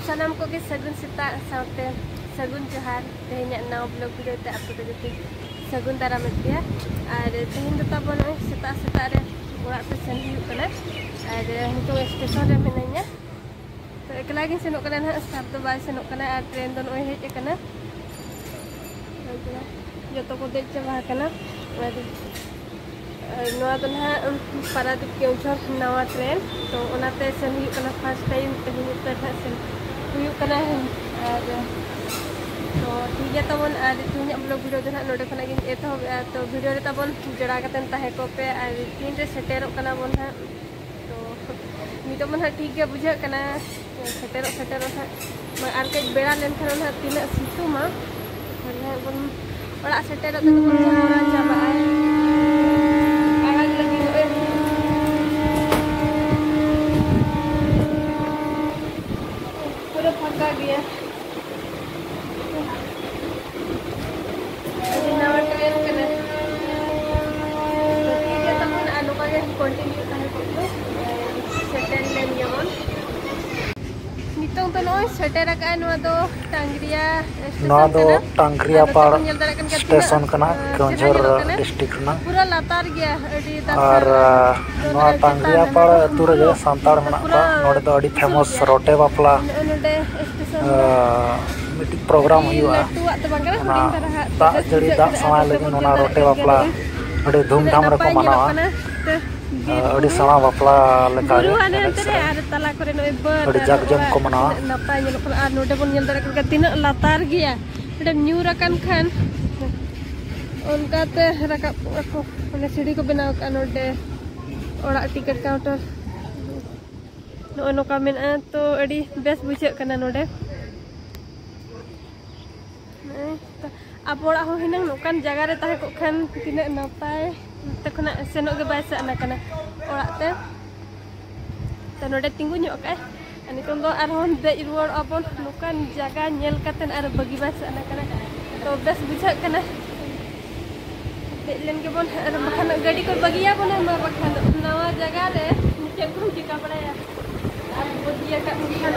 सानाम को सगुन सेता साउते सगुन जोहार तेहना नाव ब्लॉग वीडियो ते आपको तो जति सगुन दाराम पे और तेहन तो तब सेता सेता रे ओरा पे सेन हुई कना और नितो स्टेशन रे मिनाइया तो एकला गिन सेनोक कना ना स्टाफ तो बाय सेनोक कना और ट्रेन दो नोय हेज कना जतो को देख चबा कना नवा तो ना पारादीप के उछर नवा ट्रेन तो ओनाते सेन हुई कना फर्स्ट टाइम तेहन पे सेन हुई कना और तो ठीक है तबन और तेहन ब्लॉग वीडियो जो ना नोडे खना गिन एतहब तो वीडियो रे तबन जड़ा कतन ताहे को पे और तीन रे सेटेरो कना बन हा तो नितो मन हा ठीक है बुझा कना सेटेरो हा और के बेड़ा लेन खना ना तीना सितुमा ना बन ओड़ा सेटेरो तो बन जारा जाबा आगाग लगी पूरा फंका गया कंटिन्यू ताहे को सेटेल लेन जेमन नितों तो नोय सेटेर का नो दो टांगरिया पाड़ स्टेशन कना केवंझर डिस्ट्रिक्ट ना पूरा लातार गया अडी और नोआ टांगरिया पाड़ अतु रे सांताड़ मना पा नोडे दो अडी फेमस रोटे बापला नोडे स्टेशन मिटिक प्रोग्राम हुआ दा जड़ी दा समय लगी नोना रोटे बापला अडी धूमधाम रे को मनावा अड़ी सणा बापला लेका अड़ी जग जम को मनावा नपाय आ नोडे बन नेल दरे तीन लातार गया नोडे न्यूर अकन खान उनकाते रकाब को माने सीढ़ी को बनाव का नोडे ओड़ा टिकट काउंटर नो नोका मेना तो अड़ी बेस बुझे कना नोडे आप हो हिना नोकान जगह रे ताहे को खान तिना नपाय तखना सेनो के बाय सना कना ओड़ाते तो नोडे तिंगु ᱧᱚᱜ काय नितों दो आरहन दे रुवाड़ अपन नोकान जगह नेल कतन आर बगी बाय सना कना तो बेस बुझा कना दे लेन के बन बखान गाड़ी को बगिया बन बखान नवा जगह रे नीचे को चिका पड़ाया आर बगिया का खान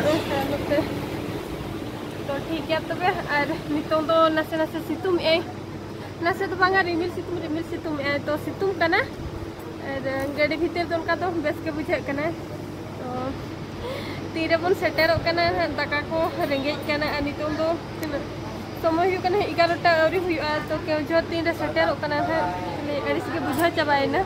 तो ठीक है तबे और नितों दो नसे नसे सितुम ए नसे तो बांगा रिमिल सितुम ए तो सितुम कना और गाड़ी भीतर तो उनका तो बेस के बुझे कना तो तीरे बन सेटेरो कना दाका को रेंगेज कना और नितों दो समय हुई कना 11टा आवरी हुआ तो केवझर तीन रे सेटेरो कना ने अड़िस के बुझा चबायना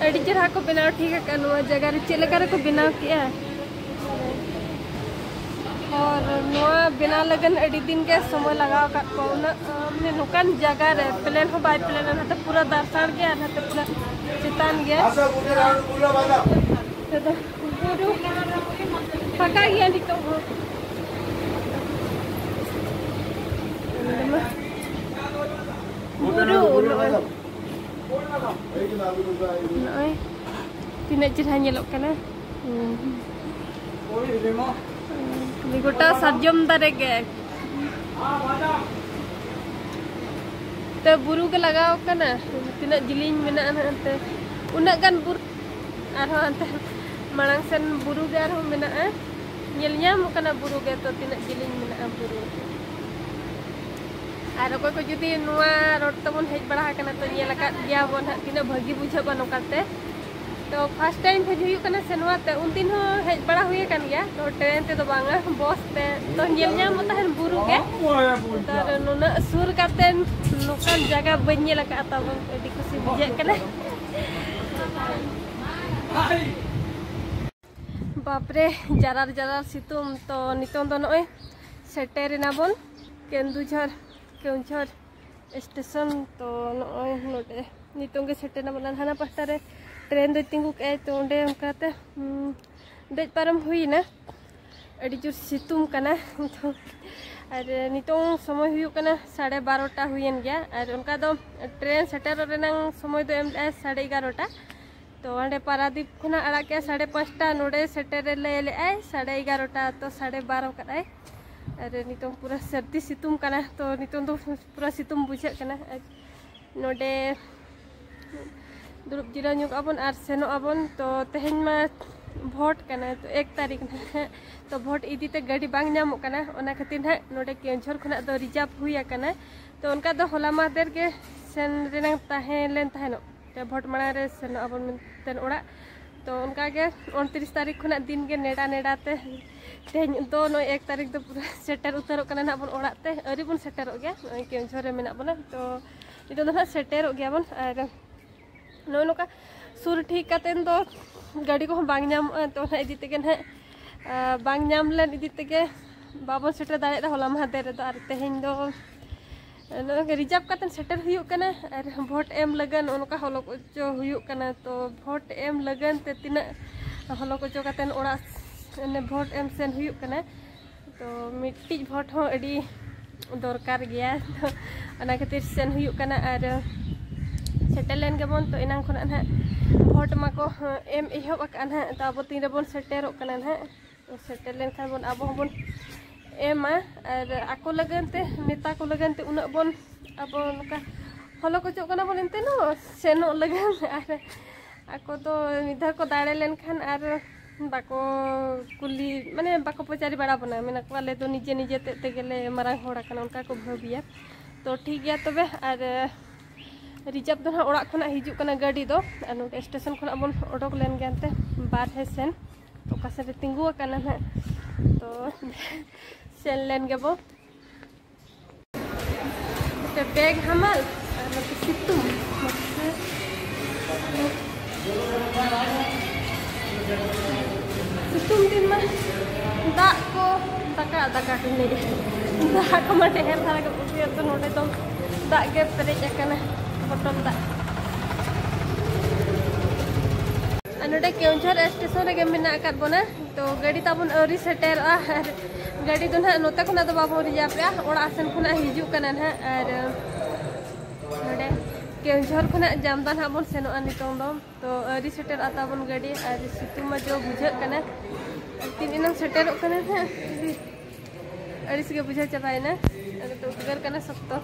अड़ी चरहा को बनाव ठीक है नुआ जगह रे चेलेका रे को बनाव किया और नुआ बिना लगन अड़ी दिन के समय लगाव का को ने नुकान जगह रे प्लेन हो बाय प्लेन ना तो पूरा दर्शन गया ना तो पूरा चितान गया तो गुरु फका गया निको गुरु नय तीना चेहरा नेलोक कना गोटा सार्जम दारे गे तो बुरु के लगाव कना तीना जिलिंग मेना नते उना गान बुरु आरो अंते मांग सेन बुरु गे आरो मेना नेल ᱧᱟᱢ कना बुरु गे तो तीना जिलिंग मेना बुरु और अगर को जुदी नुआ रोड तबन हेज बड़ा कना तो नेल का गया बन तीना भागी बुझा बनोकाते तो फर्स्ट टाइम हेज हुई कना सेनवाते उन दिन हो हेज बड़ा हुई कन गया तो ट्रेन ते तो बांगा बस ते तो नेल ᱧᱟᱢ ताहन बुरु के तो नुना सुर काते नुकान जगह बन नेल का तबन अडी खुशी बुझे कना बापरे जरार जरार सितुम तो नितों दो नय सेटेरना बन केवंझर स्टेशन तो नय नोडे नितों के सेटेना बन हाना पास्टा रे ट्रेन दो तिंगु के तो ओंडे उनकाते देज पारम हुईना अड़ी जोर सितुम कना तो और नितों समय हुई कना 12:30 हुईन गया और उनका दो ट्रेन सेटेर रेनांग समय दो एम 11:30 तो अंडे पारादीप खुना अड़ा के 5:30 नोडे सेटेर ले आए 11:30 तो 12:30 कराए और नितों पूरा सर्दी सितुम कना तो नितों तो पूरा सितुम बुझे कना नोडे दुरुब जिराव ᱧᱚᱜ ᱟᱵᱚᱱ ᱟᱨ ᱥᱮᱱᱚᱜ ᱟᱵᱚन तो तेहेñ मा भोट कना तो 1 तारीख तो भोट इदीते गाड़ी बांग ᱧᱟᱢᱚᱜ कना ओना खातिर ना नोडे केंझोर खना दो रिजर्व हुई कना तो उनका दो होला मादेर के सेन रेनांग ताहे लेन ताहेनो ते भोट माना रे सेन आबन तेन ओड़ा तो उनका के 29 तारीख खना दिन के नेडा नेडा ते तेहेñ दो नो 1 तारीख दो पूरा सेटर उतरो कना ना बन ओड़ा ते अरी बन सेटरो गया केंझोर रे मेना बना तो इदो ना सेटरो गया बन और नो नोका सुर ठीक कातेन दो गाड़ी को बांग ᱧᱟᱢ तो ना इदी तेगे ना बांग ᱧᱟᱢ लेन इदी तेगे बाबन सेटर दाड़े होला मादेर रे तो आर तेहेñ दो रिजर्व कातन सेटर हुयुक कना और भोट एम लगन उनका हलक चो हुयुक कना तो भोट एम लगन ते तिना हलक चो कातन ओड़ा ने भोट एम सेन हुयुक कना तो मिट्टी भोट हो अडी दरकार गया तो अना खातिर सेन हुयुक कना और सेटर लेन गेबन तो इनांग खना ना भोट माको एम इहब अकान हा तो अब तीन रेबन सेटरो कना ना तो सेटर लेन खान बन अब बन एमा और आको लगनते नेता को लगनते उना बन अब नका हलो को चो कना बन एनते नो सेनो लगन और आको तो निधा को दाड़े लेन खान और बाको कुली माने बाको पचारी बड़ा बना मेना वाले तो निजे निजे ते गेले मारांग होड़ा कना उनका को भाबिया तो ठीक गया तबे और रिजर्व दो ना ओड़ा खना हिजु कना गाड़ी दो नोटे स्टेशन खना बन ओडक लेन गयानते बारहे सेन तो कासे रे तिंगु कना ना तो सेन लेन गेबो ते बैग हमाल मतलब सितुम सितुम दिन में दा को दका दका कने दा को मटे हेर थारा के पुसिया तो नोटे तो दा के पेरेज कना बटन दा नोटे केउंझर स्टेशन रे मेना अकात बना तो गाड़ी ताबन अरी सेटर गाड़ी दो ना नोते खना तो बाबो रिजर्व रे ओड़ा सेन खना हिजु कना ना और नोटे केउंझर खना जामदान हाबन सेनो अनितों दो तो अरी सेटर आताबन गाड़ी और सितुमा जो बुझे कना तीन इनम सेटर कना ना अरिस के बुझे चबायना तो उगर कना सकतो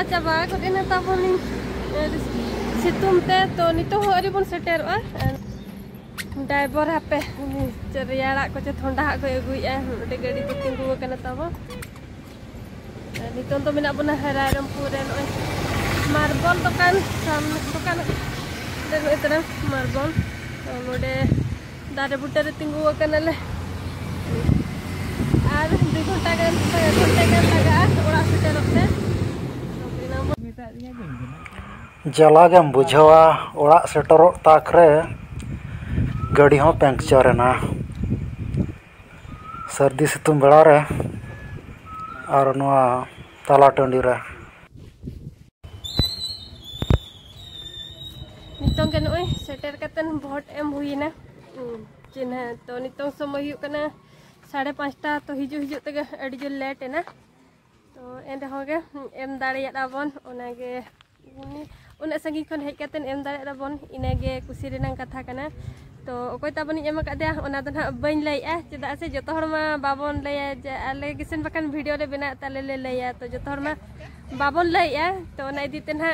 चाबा को देना ताबन सितुम ते तो नितो हो अरी बन सेटर ड्राइवर हापे रियाड़ा को चे ठंडा को अगुया ओडे गाड़ी तो तिंगु कना ताबो नितो तो मेना बना रायरमपुर रे नय मार्बल दुकान सामने दुकान देखो इतना मार्बल तो ओडे दारे बुटे रे तिंगु कना ले आर 2 घंटा के लगा ओड़ा सेटर रखते जला गेम बुझावा ओड़ा सेटरो ताक रे गाड़ी हो पंक्चर ना सर्दी सितुम बेड़ा रे और नवा ताला टंडी रे नितों के नोय सेटर कतन भोट एम हुईना चिन्ह तो नितों समय हुई कना 5:30 तो हिजु हिजु तक अड़ी जो लेट है ना तो एंड होगे एम दाड़िया दाबन ओनागे उन संगी खन हेज कतन एम दाड़िया दाबन इनागे कुसी रेनांग कथा कना तो ओकोय ताबनी एम कादया ओना दो ना बइन लैया चेदा से जतो हरमा बाबन लैया जे आले किसन बकन वीडियो रे बना ताले ले लैया तो जतो हरमा बाबन लैया तो ओना इदीते ना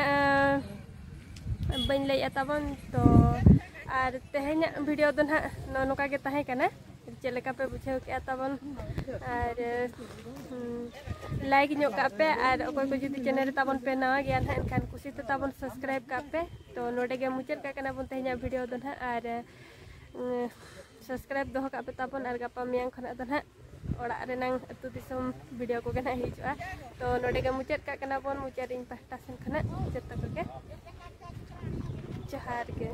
बइन लैया ताबन तो आर तेहेኛ वीडियो दो ना नोका के ताहे कना चलेका पे बुझाव के ताबन और लाइक ᱧᱚᱜ का पे और ओकोय को जुदी चैनल ताबन पे नवा गया ना एनखान कुसी तो ताबन सब्सक्राइब का पे तो नोडे गे मुचाद का कना बन तेहेኛ वीडियो दो ना और सब्सक्राइब दो का पे ताबन और गपा मियां खना दो ना ओड़ा रेनांग अतु दिसम वीडियो को गना हिजुआ तो नोडे गे मुचाद का कना बन मुचाद इन पास्टा सेन खना जत्ता को के जोहार के।